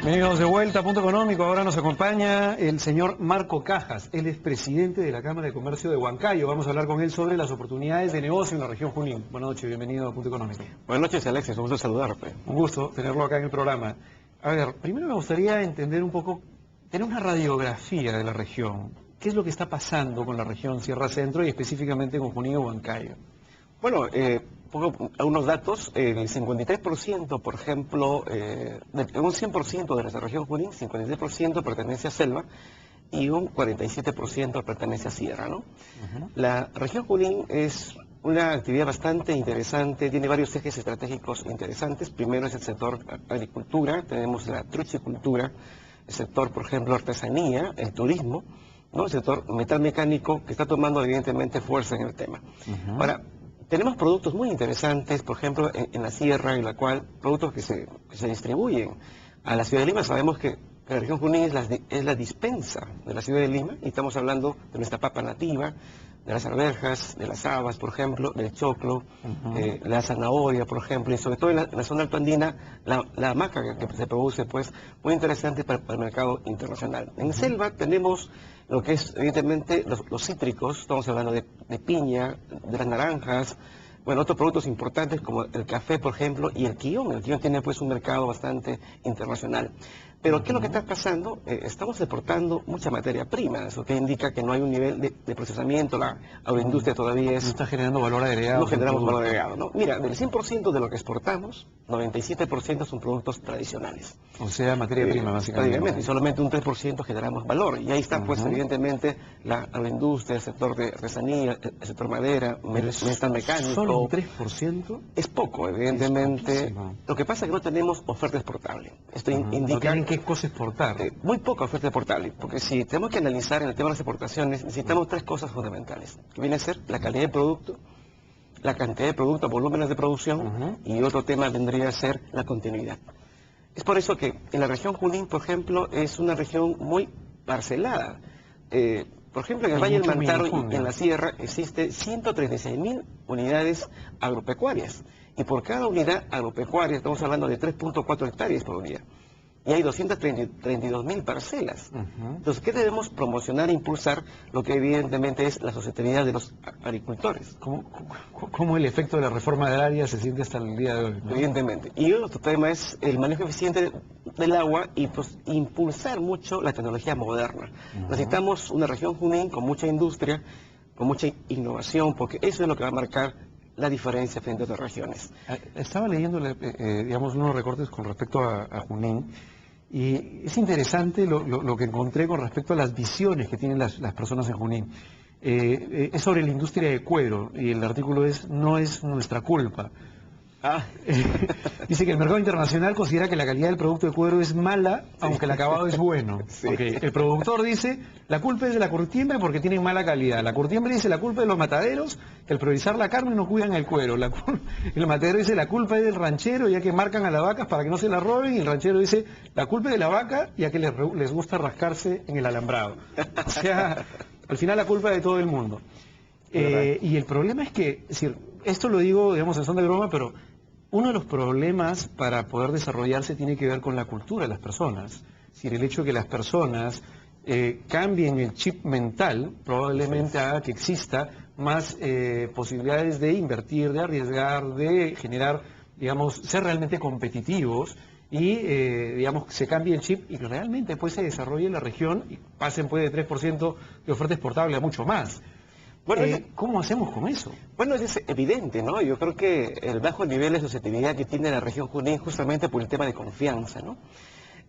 Bienvenidos de vuelta a Punto Económico. Ahora nos acompaña el señor Marco Cajas. Él es presidente de la Cámara de Comercio de Huancayo. Vamos a hablar con él sobre las oportunidades de negocio en la región Junín. Buenas noches, bienvenido a Punto Económico. Buenas noches, Alexis. Un gusto saludarte. Un gusto tenerlo acá en el programa. A ver, primero me gustaría entender un poco, tener una radiografía de la región. ¿Qué es lo que está pasando con la región Sierra Centro y específicamente con Junín y Huancayo? Bueno, pongo algunos datos. El 53%, por ejemplo, un 100% de nuestra región Junín, 53% pertenece a selva y un 47% pertenece a sierra, ¿no? La región Junín es una actividad bastante interesante, tiene varios ejes estratégicos interesantes. Primero es el sector agricultura, tenemos la truchicultura, el sector, por ejemplo, artesanía, el turismo, ¿no? El sector metal mecánico, que está tomando evidentemente fuerza en el tema. Ahora, tenemos productos muy interesantes, por ejemplo, en la sierra, en la cual productos que se distribuyen a la ciudad de Lima. Sabemos que la región Junín es la dispensa de la ciudad de Lima, y estamos hablando de nuestra papa nativa, de las arvejas, de las habas, por ejemplo, del choclo, la zanahoria, por ejemplo, y sobre todo en la zona altoandina, la maca que se produce, pues, muy interesante para el mercado internacional. En selva tenemos lo que es, evidentemente, los cítricos. Estamos hablando de piña, de las naranjas, bueno, otros productos importantes como el café, por ejemplo, y el quillón. El quillón tiene, pues, un mercado bastante internacional. Pero, ¿qué es lo que está pasando? Estamos exportando mucha materia prima, eso que indica que no hay un nivel de procesamiento, la agroindustria todavía es... No está generando valor agregado. No generamos valor agregado, ¿no? Mira, del 100% de lo que exportamos, 97% son productos tradicionales. O sea, materia prima, básicamente. Y solamente un 3% generamos valor. Y ahí está, pues, evidentemente, la agroindustria, el sector de artesanía, el sector madera, metal mecánico. ¿Solo un 3%? Es poco, evidentemente. Es lo que pasa es que no tenemos oferta exportable. Esto indica... No tienen qué cosa exportar. Muy poca oferta exportable, porque si tenemos que analizar en el tema de las exportaciones, necesitamos tres cosas fundamentales, que viene a ser la calidad de producto, la cantidad de producto, volúmenes de producción, y otro tema vendría a ser la continuidad. Es por eso que en la región Junín, por ejemplo, es una región muy parcelada. Por ejemplo, en el Valle del Mantaro y en la Sierra existe 136.000 unidades agropecuarias, y por cada unidad agropecuaria estamos hablando de 3.4 hectáreas por unidad. Y hay 232.000 parcelas. Entonces, ¿qué debemos promocionar e impulsar? Lo que evidentemente es la sostenibilidad de los agricultores. ¿Cómo el efecto de la reforma agraria se siente hasta el día de hoy, ¿no? Evidentemente. Y otro tema es el manejo eficiente del agua y, pues, impulsar mucho la tecnología moderna. Necesitamos una región Junín con mucha industria, con mucha innovación, porque eso es lo que va a marcar la diferencia frente a otras regiones. Estaba leyendo, digamos, unos recortes con respecto a Junín, y es interesante lo que encontré con respecto a las visiones que tienen las personas en Junín. Es sobre la industria de cuero, y el artículo es: no es nuestra culpa. Dice que el mercado internacional considera que la calidad del producto de cuero es mala, aunque el acabado es bueno. El productor dice: la culpa es de la curtiembre porque tienen mala calidad. La curtiembre dice: la culpa es de los mataderos, que al priorizar la carne no cuidan el cuero. El matadero dice: la culpa es del ranchero, ya que marcan a las vacas para que no se las roben. Y el ranchero dice: la culpa es de la vaca, ya que les gusta rascarse en el alambrado. O sea, al final la culpa es de todo el mundo. Y el problema es que, es decir, esto lo digo, digamos, en son de broma, pero uno de los problemas para poder desarrollarse tiene que ver con la cultura de las personas. Es decir, el hecho de que las personas cambien el chip mental probablemente haga que exista más posibilidades de invertir, de arriesgar, de generar, digamos, ser realmente competitivos, y, digamos, se cambie el chip y que realmente pues se desarrolle la región y pasen pues de 3% de oferta exportable a mucho más. Bueno, ¿cómo hacemos con eso? Bueno, es evidente, ¿no? Yo creo que el bajo nivel de susceptibilidad que tiene la región Junín justamente por el tema de confianza, ¿no?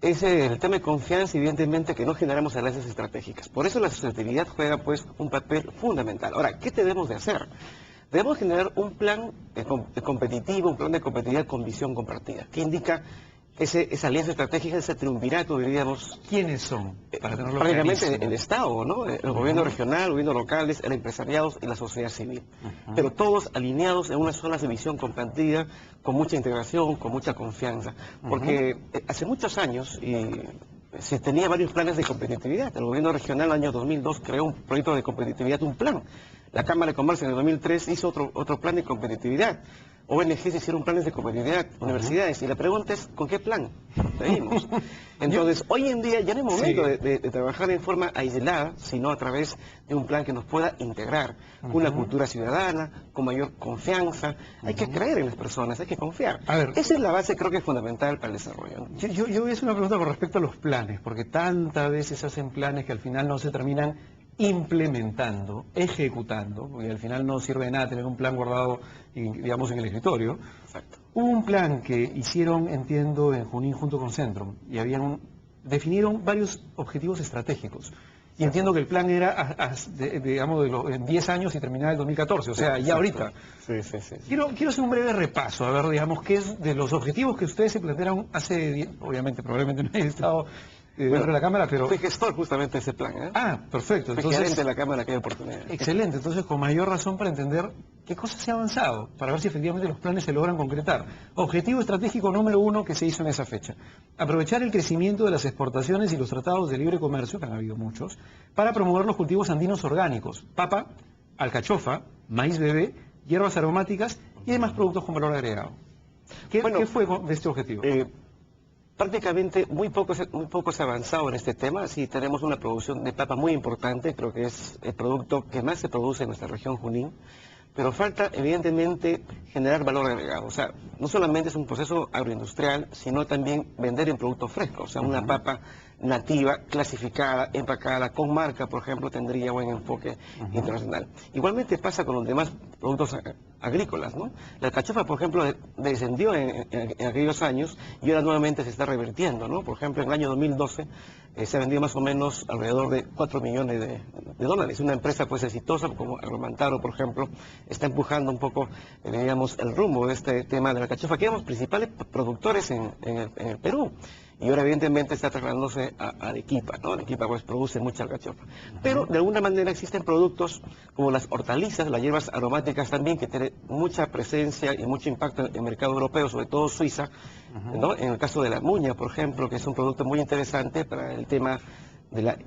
Es el tema de confianza, evidentemente, que no generamos alianzas estratégicas. Por eso la susceptibilidad juega, pues, un papel fundamental. Ahora, ¿qué debemos de hacer? Debemos generar un plan competitivo, un plan de competitividad con visión compartida, que indica esa alianza estratégica, ese triunvirato, diríamos. ¿Quiénes son? Para tenerlo prácticamente el Estado, ¿no? El gobierno regional, el gobierno local, el empresariado y la sociedad civil. Pero todos alineados en una sola visión compartida, con mucha integración, con mucha confianza. Porque hace muchos años se tenía varios planes de competitividad. El gobierno regional en el año 2002 creó un proyecto de competitividad, un plan. La Cámara de Comercio en el 2003 hizo otro plan de competitividad. ONGs hicieron planes de competitividad, universidades, y la pregunta es, ¿con qué plan seguimos? Entonces, hoy en día ya no es momento de trabajar en forma aislada, sino a través de un plan que nos pueda integrar, una cultura ciudadana, con mayor confianza. Hay que creer en las personas, hay que confiar. A ver, esa es la base, creo que es fundamental para el desarrollo, ¿no? Yo voy a hacer una pregunta con respecto a los planes, porque tantas veces hacen planes que al final no se terminan implementando, ejecutando, porque al final no sirve de nada tener un plan guardado, digamos, en el escritorio. Exacto. Hubo un plan que hicieron, entiendo, en Junín junto con Centrum, y definieron varios objetivos estratégicos. Y entiendo que el plan era, en 10 años y terminaba el 2014, o sea, ya ahorita. Sí. Quiero hacer un breve repaso, a ver, digamos, qué es de los objetivos que ustedes se plantearon obviamente, probablemente no haya estado dentro de la Cámara, pero... Fui gestor justamente de ese plan, ¿eh? Ah, perfecto. Fui gerente de la Cámara en aquella oportunidad. Excelente, entonces con mayor razón para entender qué cosas se ha avanzado, para ver si efectivamente los planes se logran concretar. Objetivo estratégico número 1 que se hizo en esa fecha: aprovechar el crecimiento de las exportaciones y los tratados de libre comercio, que han habido muchos, para promover los cultivos andinos orgánicos, papa, alcachofa, maíz bebé, hierbas aromáticas y demás productos con valor agregado. ¿Qué fue de este objetivo? Prácticamente muy poco se ha avanzado en este tema. Sí, tenemos una producción de papa muy importante, creo que es el producto que más se produce en nuestra región Junín, pero falta evidentemente generar valor agregado. O sea, no solamente es un proceso agroindustrial, sino también vender en productos frescos. O sea, una papa nativa, clasificada, empacada, con marca, por ejemplo, tendría buen enfoque internacional. Igualmente pasa con los demás productos agrícolas, ¿no? La alcachofa, por ejemplo, descendió en aquellos años y ahora nuevamente se está revirtiendo, ¿no? Por ejemplo, en el año 2012 se ha vendido más o menos alrededor de 4 millones de dólares. Una empresa pues exitosa como Agromantaro, por ejemplo, está empujando un poco, digamos, el rumbo de este tema de la alcachofa, que éramos principales productores en el Perú. Y ahora evidentemente está trasladándose a Arequipa, ¿no? Arequipa pues produce mucha alcachofa. Pero de alguna manera existen productos como las hortalizas, las hierbas aromáticas también, que tienen mucha presencia y mucho impacto en el mercado europeo, sobre todo Suiza, ¿no? En el caso de la muña, por ejemplo, que es un producto muy interesante para el tema de la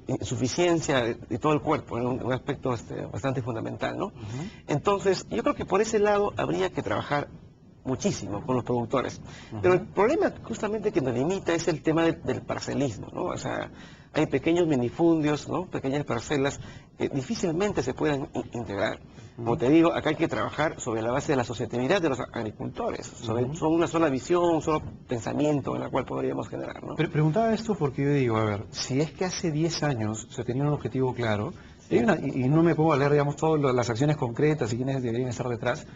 insuficiencia de todo el cuerpo, un aspecto bastante fundamental, ¿no? Entonces, yo creo que por ese lado habría que trabajar muchísimo con los productores. Pero el problema justamente que nos limita es el tema del parcelismo, ¿no? O sea, hay pequeños minifundios, ¿no? Pequeñas parcelas que difícilmente se pueden integrar. Como te digo, acá hay que trabajar sobre la base de la asociatividad de los agricultores, sobre una sola visión, un solo pensamiento en la cual podríamos generar, ¿no? Pero preguntaba esto porque yo digo, a ver, si es que hace 10 años se tenía un objetivo claro, y no me pongo a leer, digamos, todas las acciones concretas y quiénes deberían estar detrás,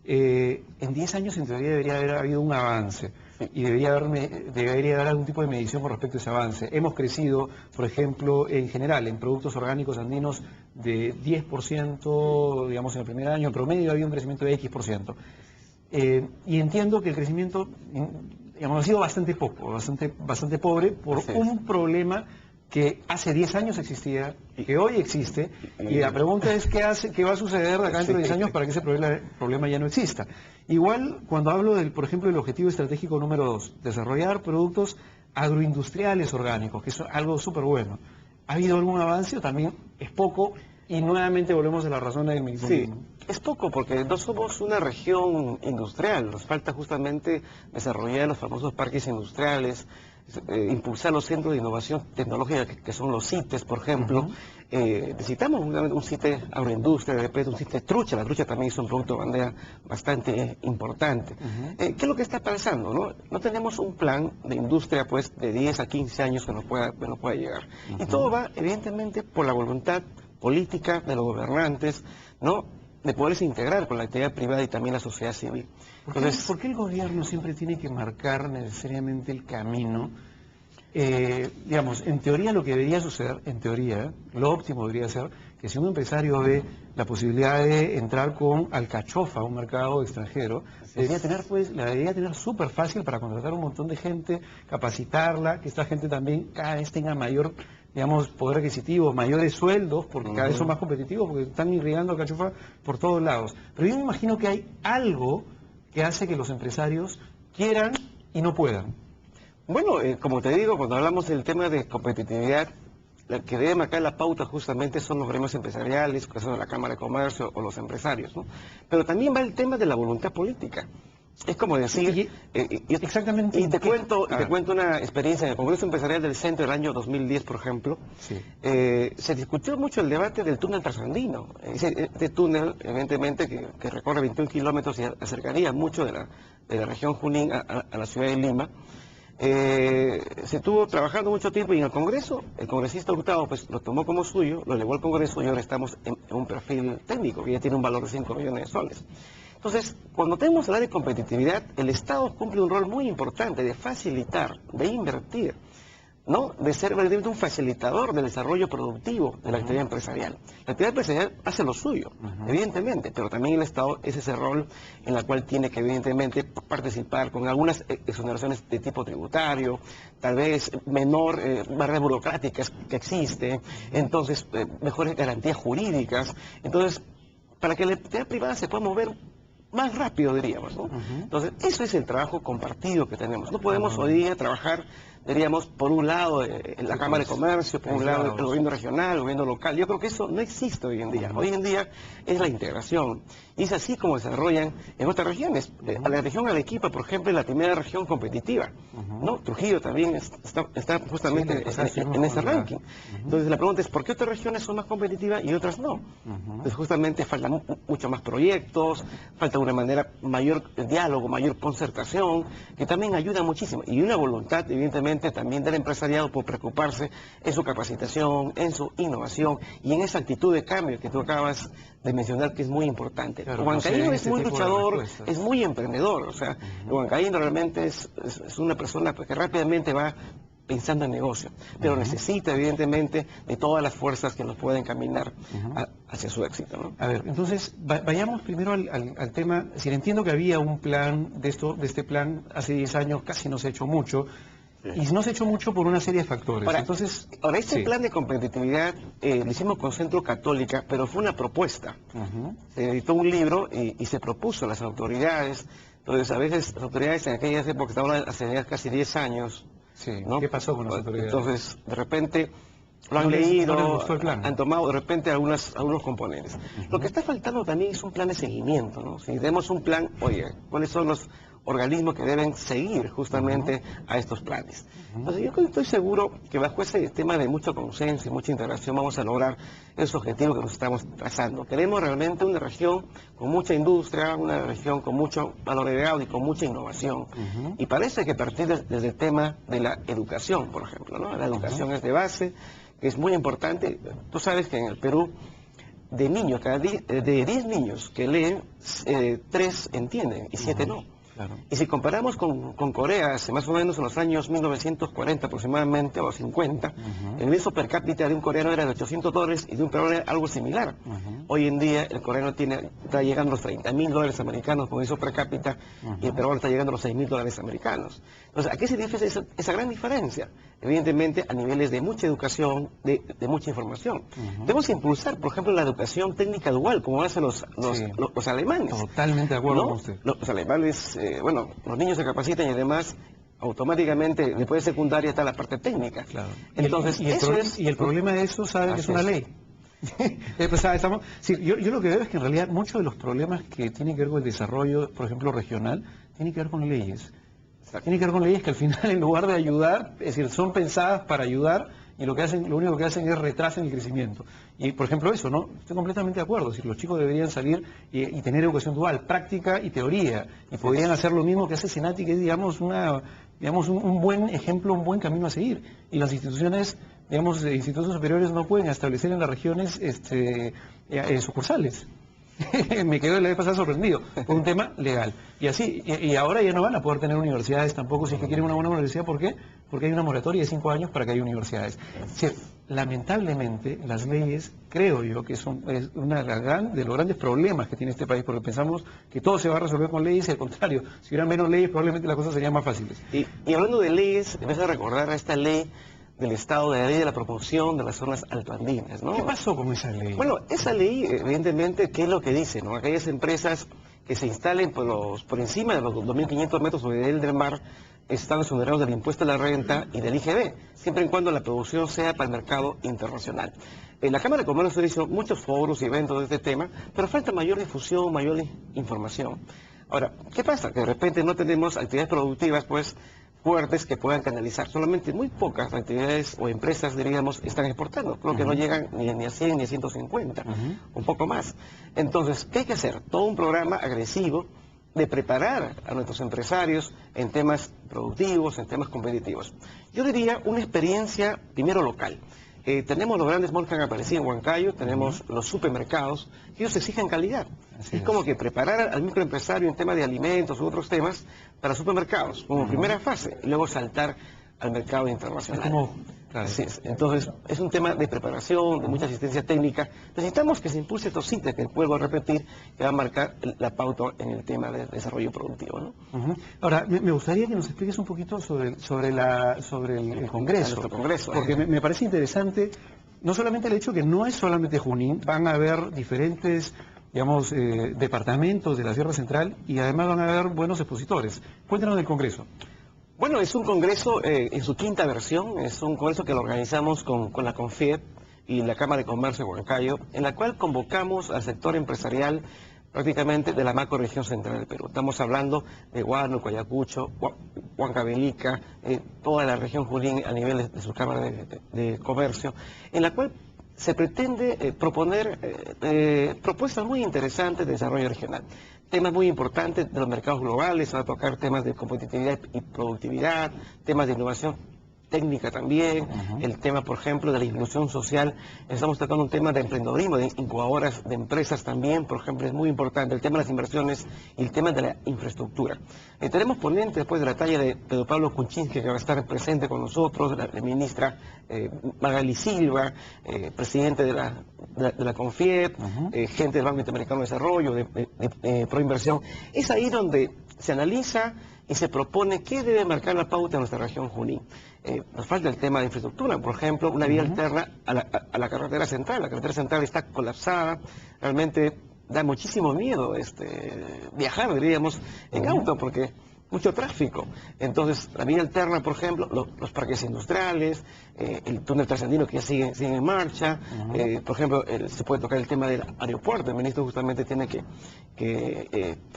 en 10 años en teoría debería haber habido un avance y debería haber algún tipo de medición con respecto a ese avance. Hemos crecido, por ejemplo, en general, en productos orgánicos andinos de 10%, digamos, en el primer año, en promedio había un crecimiento de X%. Y entiendo que el crecimiento, digamos, ha sido bastante poco, bastante pobre por un problema que hace 10 años existía, que hoy existe, y la pregunta es qué va a suceder de acá dentro de 10 años para que ese problema ya no exista. Igual, cuando hablo, por ejemplo, del objetivo estratégico número 2, desarrollar productos agroindustriales orgánicos, que es algo súper bueno. ¿Ha habido algún avance o también es poco? Y nuevamente volvemos a la razón del mismo. Sí, es poco porque no somos una región industrial, nos falta justamente desarrollar los famosos parques industriales, impulsar los centros de innovación tecnológica que son los CITES, por ejemplo. Necesitamos un CITE agroindustria, de repente un CITE trucha. La trucha también es un producto de bandera bastante importante. ¿Qué es lo que está pasando? No tenemos un plan de industria pues de 10 a 15 años que nos pueda llegar. Y todo va evidentemente por la voluntad política de los gobernantes, ¿no?, de poderse integrar con la actividad privada y también la sociedad civil. Entonces, ¿por qué el gobierno siempre tiene que marcar necesariamente el camino? Digamos, en teoría lo que debería suceder, en teoría, lo óptimo debería ser que si un empresario ve la posibilidad de entrar con alcachofa a un mercado extranjero, la debería tener súper fácil para contratar un montón de gente, capacitarla, que esta gente también cada vez tenga mayor, digamos, poder adquisitivo, mayores sueldos, porque cada vez son más competitivos, porque están irrigando alcachofa por todos lados. Pero yo me imagino que hay algo que hace que los empresarios quieran y no puedan. Bueno, como te digo, cuando hablamos del tema de competitividad, la que debe marcar la pauta justamente son los gremios empresariales, que son la Cámara de Comercio o los empresarios, ¿no? Pero también va el tema de la voluntad política. Es como decir, exactamente. Y te cuento una experiencia en el Congreso Empresarial del Centro del año 2010, por ejemplo. Sí. Se discutió mucho el debate del túnel trasandino. Este túnel, evidentemente, que recorre 21 kilómetros y acercaría mucho de la región Junín a la ciudad de Lima. Se estuvo trabajando mucho tiempo y en el Congreso, el congresista Hurtado pues lo tomó como suyo, lo elevó al Congreso y ahora estamos en un perfil técnico que ya tiene un valor de 5 millones de soles. Entonces, cuando tenemos que hablar de competitividad, el Estado cumple un rol muy importante de facilitar, de invertir, ¿no? De ser verdaderamente un facilitador del desarrollo productivo de la actividad empresarial. La actividad empresarial hace lo suyo, evidentemente, pero también el Estado es ese rol en el cual tiene que evidentemente participar con algunas exoneraciones de tipo tributario, tal vez menor barreras burocráticas que existe, entonces mejores garantías jurídicas, entonces para que la actividad privada se pueda mover más rápido, diríamos, ¿no? Entonces, eso es el trabajo compartido que tenemos. No podemos hoy día trabajar, diríamos, por un lado la Cámara de Comercio, por un lado el gobierno regional, el gobierno local. Yo creo que eso no existe hoy en día. Hoy en día es la integración. Y es así como desarrollan en otras regiones. A la región Arequipa, por ejemplo, es la primera región competitiva, ¿no? Trujillo también está justamente en ese ranking. Entonces, la pregunta es, ¿por qué otras regiones son más competitivas y otras no? Entonces, justamente faltan mucho más proyectos, falta una manera mayor diálogo, mayor concertación, que también ayuda muchísimo. Y una voluntad, evidentemente, también del empresariado por preocuparse en su capacitación, en su innovación y en esa actitud de cambio que tú acabas de mencionar, que es muy importante. Claro, Huancaíno es muy luchador, es muy emprendedor, o sea, Huancaíno realmente es una persona que rápidamente va pensando en negocio, pero necesita evidentemente de todas las fuerzas que nos pueden caminar hacia su éxito, ¿no? A ver, entonces vayamos primero al tema. Si entiendo que había un plan de este plan hace 10 años, casi no se ha hecho mucho. Y no se ha hecho mucho por una serie de factores. Ahora este plan de competitividad lo hicimos con Centro Católica, pero fue una propuesta. Se editó un libro y se propuso a las autoridades. Entonces, a veces las autoridades en aquellas épocas, estaban hace ya casi 10 años. ¿No? ¿Qué pasó con las autoridades? Entonces, de repente lo han leído, no les gustó el plan. Han tomado de repente algunos componentes. Lo que está faltando también es un plan de seguimiento, ¿no? Si tenemos un plan, oye, ¿cuáles son los organismos que deben seguir justamente a estos planes? Entonces yo estoy seguro que bajo ese tema de mucho consenso y mucha integración vamos a lograr esos objetivos que nos estamos trazando. Queremos realmente una región con mucha industria, una región con mucho valor agregado y con mucha innovación. Y parece que partir desde el tema de la educación, por ejemplo, ¿no? La educación es de base, que es muy importante. Tú sabes que en el Perú, de 10 niños que leen, 3 entienden y 7 no. Claro. Y si comparamos con Corea, hace más o menos en los años 1940 aproximadamente, o 50, el ingreso per cápita de un coreano era de $800 y de un peruano era algo similar. Hoy en día el coreano está llegando a los $30.000 americanos con ingreso per cápita y el peruano está llegando a los $6.000 americanos. Entonces, ¿a qué se debe esa gran diferencia? Evidentemente a niveles de mucha educación, de mucha información. Debemos impulsar, por ejemplo, la educación técnica dual, como hacen los alemanes. Totalmente de acuerdo con usted. Los alemanes, los niños se capacitan y además automáticamente después de secundaria está la parte técnica. Claro. Entonces, y el problema de eso, ¿saben que es una ley? Yo lo que veo es que en realidad muchos de los problemas que tienen que ver con el desarrollo, por ejemplo, regional, tienen que ver con leyes. Tiene que ver con leyes que al final, en lugar de ayudar, es decir, son pensadas para ayudar y lo único que hacen es retrasan el crecimiento. Y, por ejemplo, eso, ¿no? Estoy completamente de acuerdo. Es decir, los chicos deberían salir y tener educación dual, práctica y teoría. Y podrían hacer lo mismo que hace Senati, que es, digamos, un buen ejemplo, un buen camino a seguir. Y las instituciones, digamos, institutos superiores no pueden establecer en las regiones sucursales. Me quedo la vez pasada sorprendido por un tema legal. Y así, y ahora ya no van a poder tener universidades tampoco si es que quieren una buena universidad. ¿Por qué? Porque hay una moratoria de 5 años para que haya universidades. Lamentablemente, las leyes, creo yo, que es uno de los grandes problemas que tiene este país, porque pensamos que todo se va a resolver con leyes, y al contrario, si hubieran menos leyes, probablemente las cosas serían más fáciles. Y hablando de leyes, me hace recordar a esta ley del Estado, de la ley de la promoción de las zonas altoandinas, ¿no? ¿Qué pasó con esa ley? Bueno, esa ley, evidentemente, ¿qué es lo que dice, no? Aquellas empresas que se instalen por encima de los 2.500 metros sobre el nivel del mar, están exonerados del impuesto a la renta y del IGB, siempre y cuando la producción sea para el mercado internacional. La Cámara de Comercio ha hecho muchos foros y eventos de este tema, pero falta mayor difusión, mayor información. Ahora, ¿qué pasa? Que de repente no tenemos actividades productivas, pues, fuertes que puedan canalizar. Solamente muy pocas actividades o empresas, diríamos, están exportando, creo que no llegan ni a 100 ni a 150, un poco más. Entonces, ¿qué hay que hacer? Todo un programa agresivo de preparar a nuestros empresarios en temas productivos, en temas competitivos. Yo diría una experiencia primero local. Tenemos los grandes malls que han aparecido en Huancayo, tenemos los supermercados, que ellos exigen calidad. Es como que preparar al microempresario en temas de alimentos u otros temas para supermercados, como primera fase, y luego saltar al mercado internacional. Así es. Entonces, es un tema de preparación, de mucha asistencia técnica. Necesitamos que se impulse estos sitios, que vuelvo a repetir, que va a marcar la pauta en el tema del desarrollo productivo, ¿no? Ahora, me gustaría que nos expliques un poquito sobre el Congreso. Congreso. Porque me parece interesante, no solamente el hecho que no es solamente Junín, van a haber diferentes, digamos, departamentos de la Sierra Central y además van a haber buenos expositores. Cuéntanos del Congreso. Bueno, es un congreso en su quinta versión, es un congreso que lo organizamos con la CONFIEP y la Cámara de Comercio de Huancayo, en la cual convocamos al sector empresarial prácticamente de la macro-región central del Perú. Estamos hablando de Huánuco, Ayacucho, Huancavelica, toda la región Junín a nivel de su Cámara de Comercio, en la cual se pretende proponer propuestas muy interesantes de desarrollo regional. Temas muy importantes de los mercados globales, se va a tocar temas de competitividad y productividad, temas de innovación técnica también, el tema, por ejemplo, de la inclusión social. Estamos tocando un tema de emprendedorismo, de incubadoras de empresas también, por ejemplo, es muy importante, el tema de las inversiones y el tema de la infraestructura. Tenemos ponentes después de la talla de Pedro Pablo Kuczynski, que va a estar presente con nosotros, la ministra Magali Silva, presidente de la CONFIEP, gente del Banco Interamericano de Desarrollo, de Proinversión. Es ahí donde se analiza y se propone qué debe marcar la pauta en nuestra región Junín. Nos falta el tema de infraestructura, por ejemplo, una vía alterna a la carretera central. La carretera central está colapsada, realmente da muchísimo miedo viajar, diríamos, en auto, porque mucho tráfico. Entonces, la vía alterna, por ejemplo, los parques industriales, el túnel trasandino que ya sigue en marcha, por ejemplo, se puede tocar el tema del aeropuerto. El ministro justamente tiene que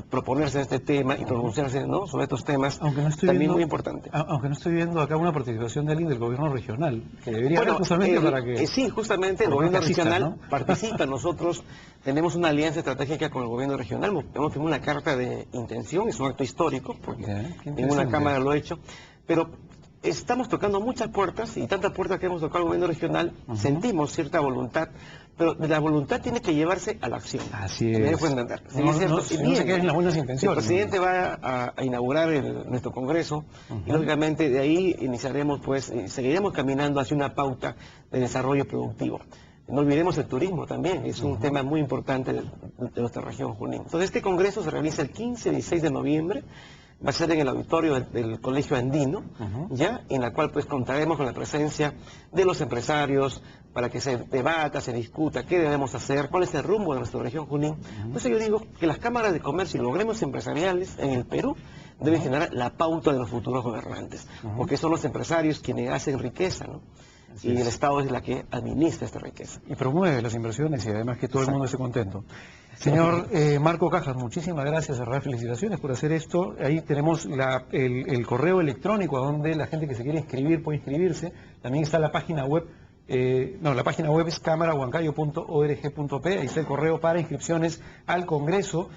proponerse este tema y pronunciarse, ¿no?, sobre estos temas, también muy importante. Aunque no estoy viendo acá una participación de alguien del gobierno regional, que debería haber justamente para que... Sí, justamente el gobierno regional participa. Nosotros tenemos una alianza estratégica con el gobierno regional, hemos firmado una carta de intención, es un acto histórico, porque ninguna cámara lo ha hecho, pero estamos tocando muchas puertas, y tantas puertas que hemos tocado al gobierno regional, sentimos cierta voluntad, pero la voluntad tiene que llevarse a la acción. Así es. ¿Me dejo entender? Sí, no, es cierto. No se queden en las buenas intenciones. El presidente va a inaugurar nuestro congreso, y lógicamente de ahí iniciaremos, pues, seguiremos caminando hacia una pauta de desarrollo productivo. No olvidemos el turismo también, es un tema muy importante de nuestra región Junín. Entonces, este congreso se realiza el 15 y 16 de noviembre, va a ser en el auditorio del Colegio Andino, ya, en la cual pues contaremos con la presencia de los empresarios para que se debata, se discuta qué debemos hacer, cuál es el rumbo de nuestra región Junín. Por eso yo digo que las cámaras de comercio y los gremios empresariales en el Perú deben generar la pauta de los futuros gobernantes, porque son los empresarios quienes hacen riqueza, ¿no? Y el Estado es la que administra esta riqueza. Y promueve las inversiones y además que todo el mundo esté contento. Señor Marco Cajas, muchísimas gracias, felicitaciones por hacer esto. Ahí tenemos el correo electrónico a donde la gente que se quiere inscribir puede inscribirse. También está la página web, la página web es camarahuancayo.org.p, ahí está el correo para inscripciones al Congreso.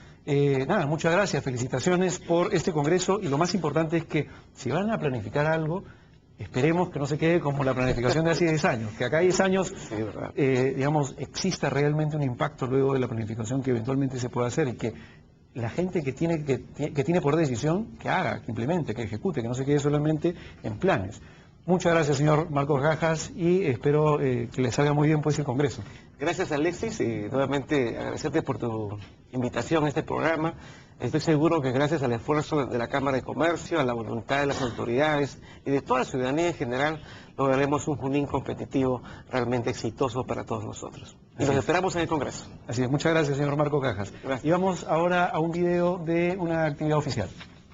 Nada, muchas gracias, felicitaciones por este Congreso, y lo más importante es que si van a planificar algo, esperemos que no se quede como la planificación de hace 10 años, que acá 10 años, digamos, exista realmente un impacto luego de la planificación que eventualmente se pueda hacer, y que la gente que tiene por decisión, que haga, que implemente, que ejecute, que no se quede solamente en planes. Muchas gracias, señor Marcos Cajas, y espero que le salga muy bien pues el Congreso. Gracias, Alexis, y nuevamente agradecerte por tu invitación a este programa. Estoy seguro que gracias al esfuerzo de la Cámara de Comercio, a la voluntad de las autoridades y de toda la ciudadanía en general, lograremos un Junín competitivo realmente exitoso para todos nosotros. Y los esperamos en el Congreso. Así es, muchas gracias, señor Marco Cajas. Gracias. Y vamos ahora a un video de una actividad oficial.